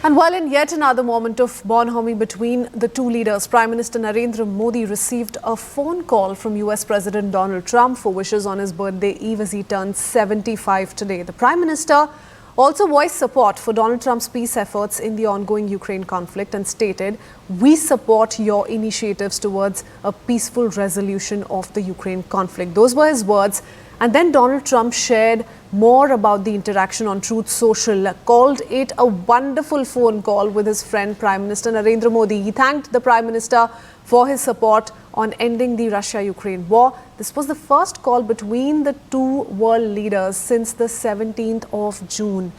And while in yet another moment of bonhomie between the two leaders, Prime Minister Narendra Modi received a phone call from US President Donald Trump for wishes on his birthday eve as he turns 75 today. The Prime Minister also voiced support for Donald Trump's peace efforts in the ongoing Ukraine conflict and stated, "We support your initiatives towards a peaceful resolution of the Ukraine conflict." Those were his words. And then Donald Trump shared more about the interaction on Truth Social, called it a wonderful phone call with his friend Prime Minister Narendra Modi. He thanked the Prime Minister for his support on ending the Russia-Ukraine war. This was the first call between the two world leaders since the 17th of June.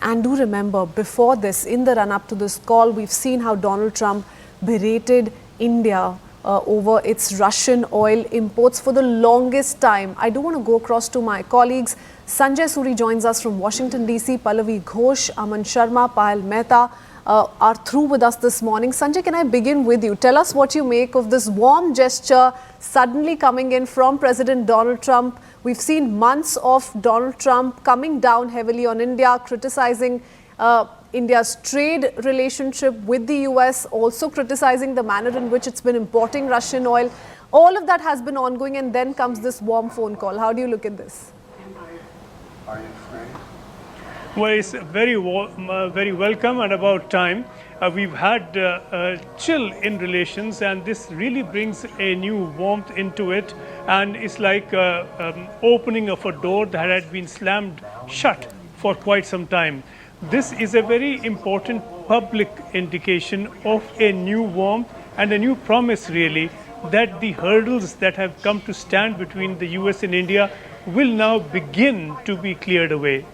And do remember, before this, in the run-up to this call, we've seen how Donald Trump berated India over its Russian oil imports for the longest time. I do want to go across to my colleagues. Sanjay Suri joins us from Washington, D.C. Pallavi Ghosh, Aman Sharma, Payal Mehta are through with us this morning. Sanjay, can I begin with you? Tell us what you make of this warm gesture suddenly coming in from President Donald Trump. We've seen months of Donald Trump coming down heavily on India, criticizing India's trade relationship with the US, also criticizing the manner in which it's been importing Russian oil. All of that has been ongoing, and then comes this warm phone call. How do you look at this? Well, it's very welcome and about time. We've had chill in relations, and this really brings a new warmth into it. And it's like opening of a door that had been slammed shut for quite some time. This is a very important public indication of a new warmth and a new promise, really, that the hurdles that have come to stand between the US and India will now begin to be cleared away.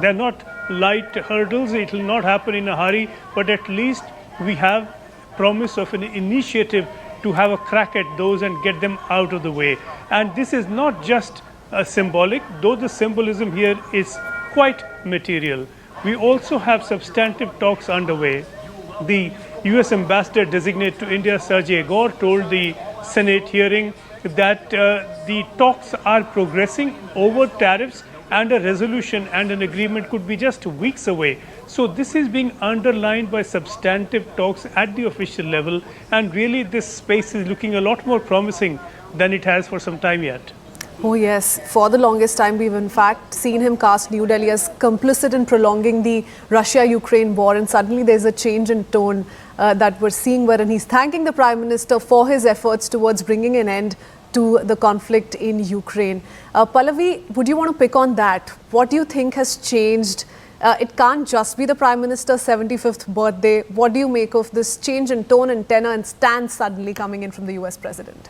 They're not light hurdles, it will not happen in a hurry, but at least we have promise of an initiative to have a crack at those and get them out of the way. And this is not just symbolic, though the symbolism here is quite material. We also have substantive talks underway. The US Ambassador designate to India, Sergey Gore, told the Senate hearing that the talks are progressing over tariffs, and a resolution and an agreement could be just weeks away. So this is being underlined by substantive talks at the official level, and really this space is looking a lot more promising than it has for some time yet. Oh yes, for the longest time we've in fact seen him cast New Delhi as complicit in prolonging the Russia-Ukraine war, and suddenly there's a change in tone that we're seeing, wherein he's thanking the Prime Minister for his efforts towards bringing an end to the conflict in Ukraine. Pallavi, would you want to pick on that? What do you think has changed? It can't just be the Prime Minister's 75th birthday. What do you make of this change in tone and tenor and stance suddenly coming in from the US President?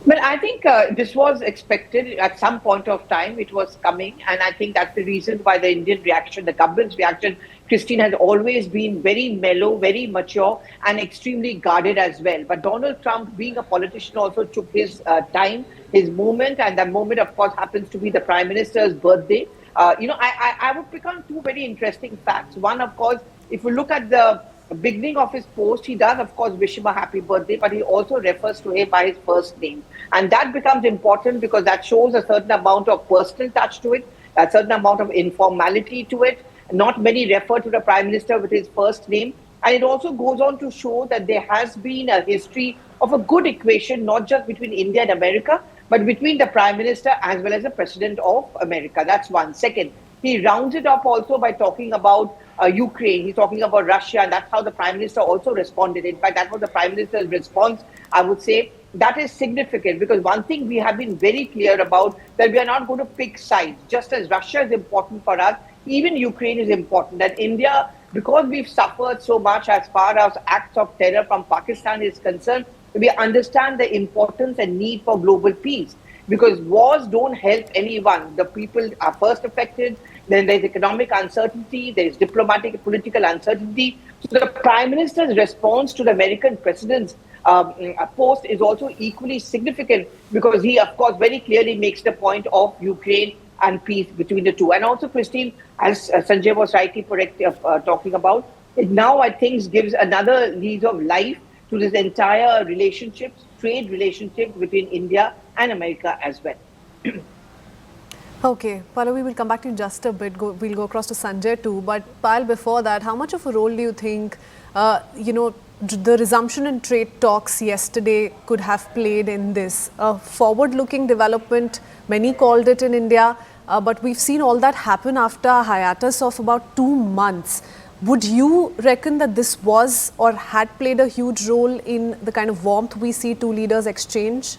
Well, I think this was expected at some point of time. It was coming, and I think that's the reason why the Indian reaction, the government's reaction, Christine, has always been very mellow, very mature, and extremely guarded as well. But Donald Trump, being a politician, also took his time, his moment, and the moment, of course, happens to be the Prime Minister's birthday. I would pick on two very interesting facts. One, of course, if you look at the beginning of his post, he does, of course, wish him a happy birthday, but he also refers to him by his first name. And that becomes important because that shows a certain amount of personal touch to it, a certain amount of informality to it. Not many refer to the Prime Minister with his first name. And it also goes on to show that there has been a history of a good equation, not just between India and America, but between the Prime Minister as well as the President of America. That's one. Second, he rounds it up also by talking about Ukraine. He's talking about Russia, and that's how the Prime Minister also responded. In fact, that was the Prime Minister's response, I would say. That is significant because one thing we have been very clear about, that we are not going to pick sides. Just as Russia is important for us, even Ukraine is important. And India, because we've suffered so much as far as acts of terror from Pakistan is concerned, we understand the importance and need for global peace. Because wars don't help anyone. The people are first affected, then there's economic uncertainty, there's diplomatic, political uncertainty. So the Prime Minister's response to the American President's post is also equally significant because he, of course, very clearly makes the point of Ukraine and peace between the two. And also, Christine, as Sanjay was rightly talking about, it now, I think, gives another lease of life to this entire relationships, trade relationships between India and America as well. Okay, Pallavi, we'll come back to you in just a bit. We'll go across to Sanjay too. But Pal, before that, how much of a role do you think, the resumption in trade talks yesterday could have played in this? A forward-looking development, many called it in India, but we've seen all that happen after a hiatus of about 2 months. Would you reckon that this was or had played a huge role in the kind of warmth we see two leaders exchange?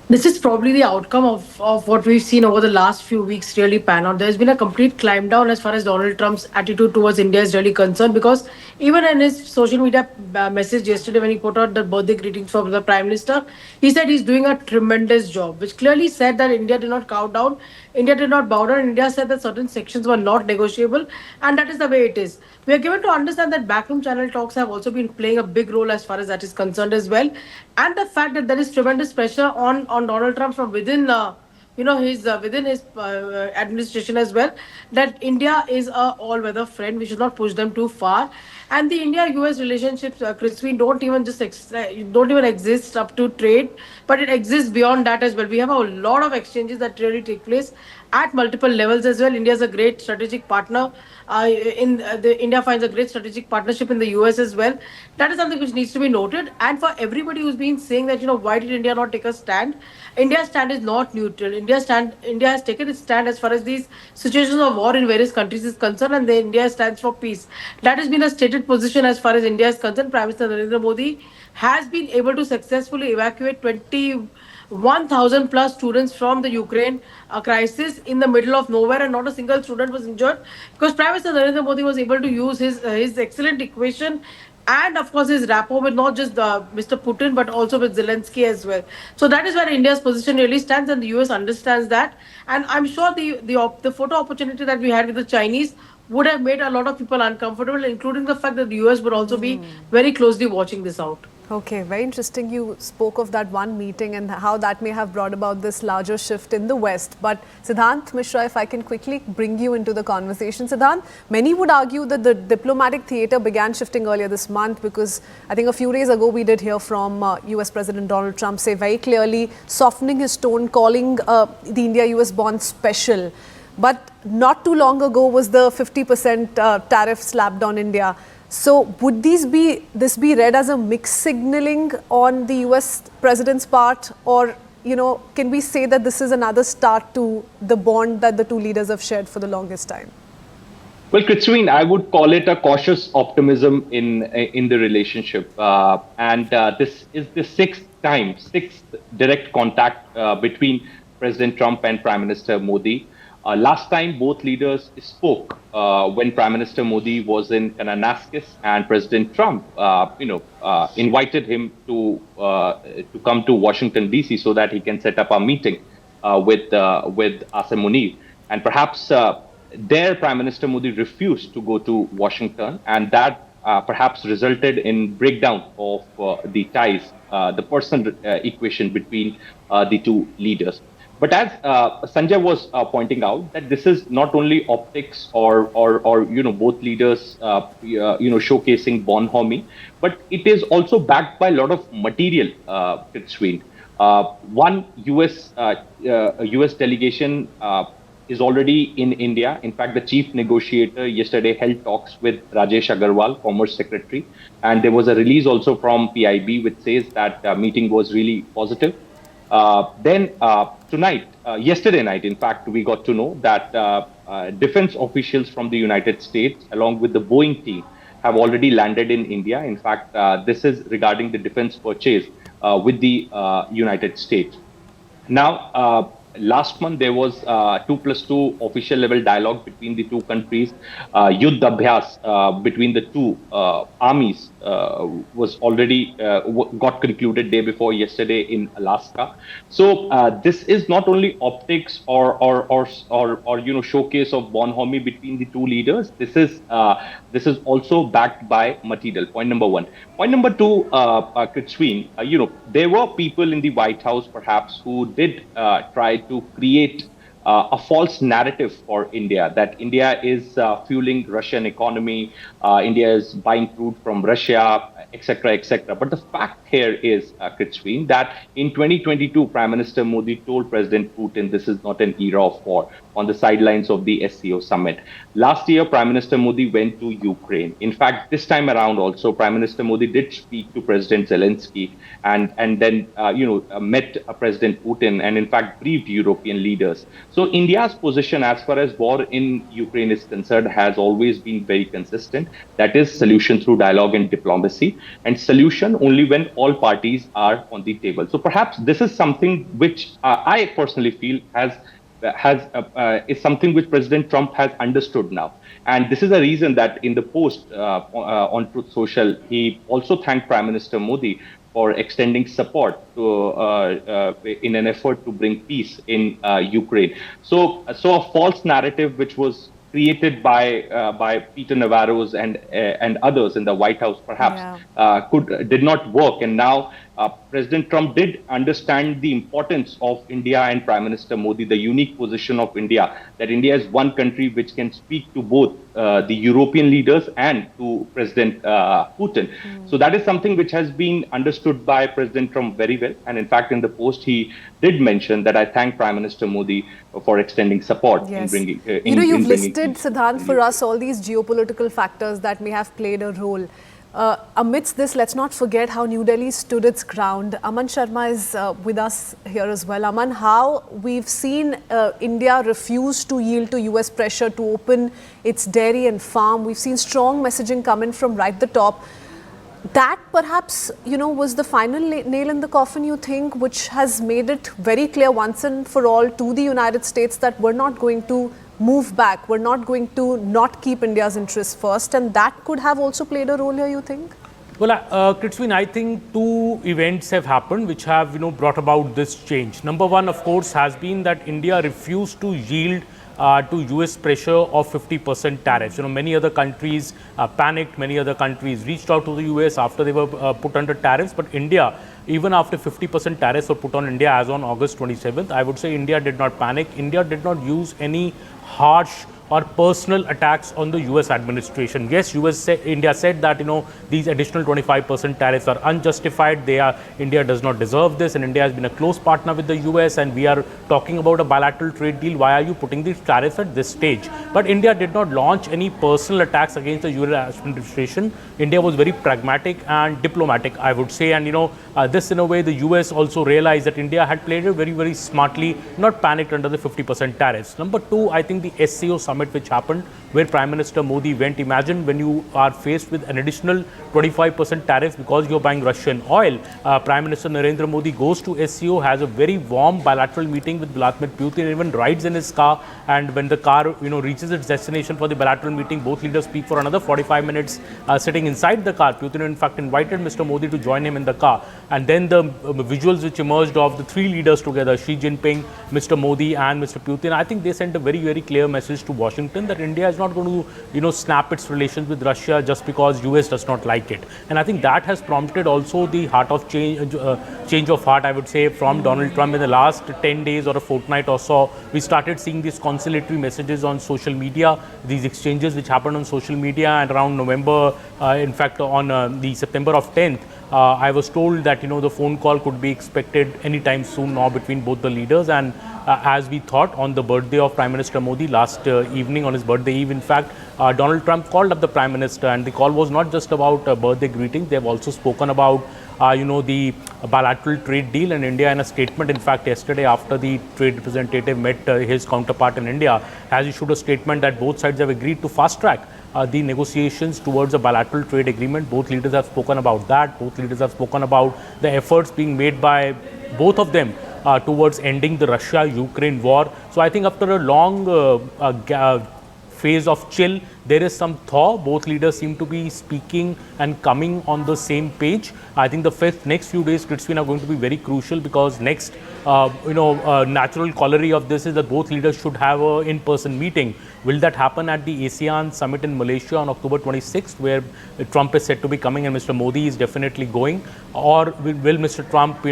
This is probably the outcome of what we've seen over the last few weeks really pan out. There's been a complete climb down as far as Donald Trump's attitude towards India is really concerned, because even in his social media message yesterday when he put out the birthday greetings from the Prime Minister, he said he's doing a tremendous job, which clearly said that India did not cow down, India did not bow down. India said that certain sections were not negotiable, and that is the way it is. We are given to understand that backroom channel talks have also been playing a big role as far as that is concerned as well, and the fact that there is tremendous pressure on Donald Trump from within. His within his administration as well, that India is a all-weather friend. We should not push them too far, and the India-US relationships, Christine, don't even exist up to trade, but it exists beyond that as well. We have a lot of exchanges that really take place at multiple levels as well. India is a great strategic partner. India finds a great strategic partnership in the US as well. That is something which needs to be noted. And for everybody who's been saying that, why did India not take a stand? India's stand is not neutral. India has taken its stand as far as these situations of war in various countries is concerned, and India stands for peace. That has been a stated position as far as India is concerned. Prime Minister Narendra Modi has been able to successfully evacuate 21,000 plus students from the Ukraine crisis in the middle of nowhere, and not a single student was injured, because Prime Minister Narendra Modi was able to use his excellent equation and of course his rapport with not just Mr. Putin but also with Zelensky as well. So that is where India's position really stands, and the US understands that. And I'm sure the photo opportunity that we had with the Chinese would have made a lot of people uncomfortable, including the fact that the US would also be very closely watching this out. Okay, very interesting. You spoke of that one meeting and how that may have brought about this larger shift in the West. But Siddhant Mishra, if I can quickly bring you into the conversation. Siddhant, many would argue that the diplomatic theatre began shifting earlier this month, because I think a few days ago we did hear from US President Donald Trump say very clearly, softening his tone, calling the India-US bond special. But not too long ago was the 50% tariff slapped on India. So would this be read as a mixed signaling on the US president's part, or can we say that this is another start to the bond that the two leaders have shared for the longest time? Well, Christine, I would call it a cautious optimism in the relationship, and this is the sixth direct contact between President Trump and Prime Minister Modi. Last time, both leaders spoke when Prime Minister Modi was in Kananaskis, and President Trump, invited him to come to Washington D.C. so that he can set up a meeting with Asim Munir. And perhaps there, Prime Minister Modi refused to go to Washington, and that perhaps resulted in breakdown of the ties, the personal equation between the two leaders. But as Sanjay was pointing out, that this is not only optics or both leaders showcasing bonhomie, but it is also backed by a lot of material between. One US delegation is already in India. In fact, the chief negotiator yesterday held talks with Rajesh Agarwal, Commerce Secretary, and there was a release also from PIB which says that meeting was really positive. Then yesterday night, in fact, we got to know that defense officials from the United States, along with the Boeing team, have already landed in India. In fact, this is regarding the defense purchase with the United States. Now, last month, there was 2+2 official level dialogue between the two countries. Yuddh Abhyas between the two armies was already got concluded day before yesterday in Alaska. So this is not only optics or showcase of bonhomie between the two leaders. This is also backed by material. Point number one. Point number two, Christine, there were people in the White House perhaps who did try to create a false narrative for India, that India is fueling Russian economy, India is buying crude from Russia, etc., etc. But the fact here is, Kritsveen, that in 2022, Prime Minister Modi told President Putin this is not an era of war on the sidelines of the SCO summit. Last year, Prime Minister Modi went to Ukraine. In fact, this time around also, Prime Minister Modi did speak to President Zelensky and then met President Putin and in fact briefed European leaders. So India's position as far as war in Ukraine is concerned has always been very consistent. That is solution through dialogue and diplomacy, and solution only when all parties are on the table. So perhaps this is something which I personally feel is something which President Trump has understood now. And this is a reason that in the post on Truth Social, he also thanked Prime Minister Modi for extending support to, in an effort to bring peace in Ukraine. So a false narrative which was created by Peter Navarro's and others in the White House perhaps did not work. And now President Trump did understand the importance of India and Prime Minister Modi, the unique position of India, that India is one country which can speak to both the European leaders and to President Putin. So that is something which has been understood by President Trump very well. And in fact, in the post, he did mention that I thank Prime Minister Modi for extending support in bringing. You've listed, Siddhant, for us all these geopolitical factors that may have played a role. Amidst this, let's not forget how New Delhi stood its ground. Aman Sharma is with us here as well. Aman, how we've seen India refuse to yield to US pressure to open its dairy and farm. We've seen strong messaging come in from right the top. That perhaps, was the final nail in the coffin, you think, which has made it very clear once and for all to the United States that we're not going to move back, we're not going to not keep India's interests first, and that could have also played a role here, you think? Well, Kritsveen, I think two events have happened which have, brought about this change. Number one, of course, has been that India refused to yield to US pressure of 50% tariffs. Many other countries panicked, many other countries reached out to the US after they were put under tariffs, but India, even after 50% tariffs were put on India as on August 27th, I would say India did not panic. India did not use any harsh or personal attacks on the US administration. Yes, India said that, these additional 25% tariffs are unjustified. India does not deserve this, and India has been a close partner with the US, and we are talking about a bilateral trade deal. Why are you putting these tariffs at this stage? But India did not launch any personal attacks against the US administration. India was very pragmatic and diplomatic, I would say. And, this in a way, the US also realized that India had played it very, very smartly, not panicked under the 50% tariffs. Number two, I think the SCO summit which happened, where Prime Minister Modi went. Imagine when you are faced with an additional 25% tariff because you're buying Russian oil. Prime Minister Narendra Modi goes to SCO, has a very warm bilateral meeting with Vladimir Putin, even rides in his car. And when the car, reaches its destination for the bilateral meeting, both leaders speak for another 45 minutes sitting inside the car. Putin, in fact, invited Mr. Modi to join him in the car. And then the visuals which emerged of the three leaders together, Xi Jinping, Mr. Modi and Mr. Putin, I think they sent a very, very clear message to Washington that India is not going to, snap its relations with Russia just because US does not like it. And I think that has prompted also the change of heart, I would say, from Donald Trump in the last 10 days or a fortnight or so. We started seeing these conciliatory messages on social media, these exchanges which happened on social media, and around November, in fact, on the September of 10th, I was told that, the phone call could be expected anytime soon now between both the leaders. And as we thought, on the birthday of Prime Minister Modi last evening, on his birthday eve, in fact, Donald Trump called up the Prime Minister, and the call was not just about birthday greetings. They have also spoken about, the bilateral trade deal in India. In a statement, in fact, yesterday after the trade representative met his counterpart in India, has issued a statement that both sides have agreed to fast track the negotiations towards a bilateral trade agreement. Both leaders have spoken about that. Both leaders have spoken about the efforts being made by both of them towards ending the Russia-Ukraine war. So I think after a long phase of chill, there is some thaw. Both leaders seem to be speaking and coming on the same page. I think the next few days, Kritsveen, are going to be very crucial, because next, natural corollary of this is that both leaders should have an in-person meeting. Will that happen at the ASEAN summit in Malaysia on October 26th, where Trump is said to be coming and Mr. Modi is definitely going? Or will Mr. Trump,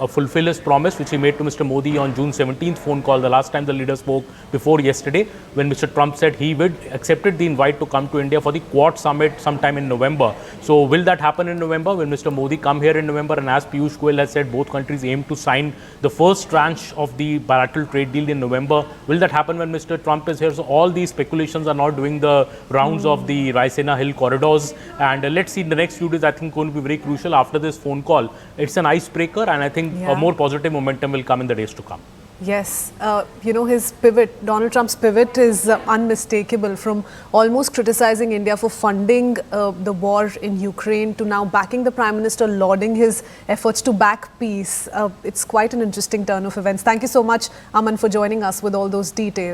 fulfill his promise, which he made to Mr. Modi on June 17th phone call, the last time the leader spoke before yesterday, when Mr. Trump said he would accepted the invite to come to India for the Quad summit sometime in November. So will that happen in November? Will Mr. Modi come here in November? And as Piyush Goyal has said, both countries aim to sign the first tranche of the bilateral trade deal in November. Will that happen when Mr. Trump is here? So all these speculations are now doing the rounds of the Raisina Hill corridors. And let's see, in the next few days, I think going to be very crucial after this phone call. It's an icebreaker, and I think a more positive momentum will come in the days to come. Yes, his pivot, Donald Trump's pivot is unmistakable, from almost criticizing India for funding the war in Ukraine to now backing the Prime Minister, lauding his efforts to back peace. It's quite an interesting turn of events. Thank you so much, Aman, for joining us with all those details.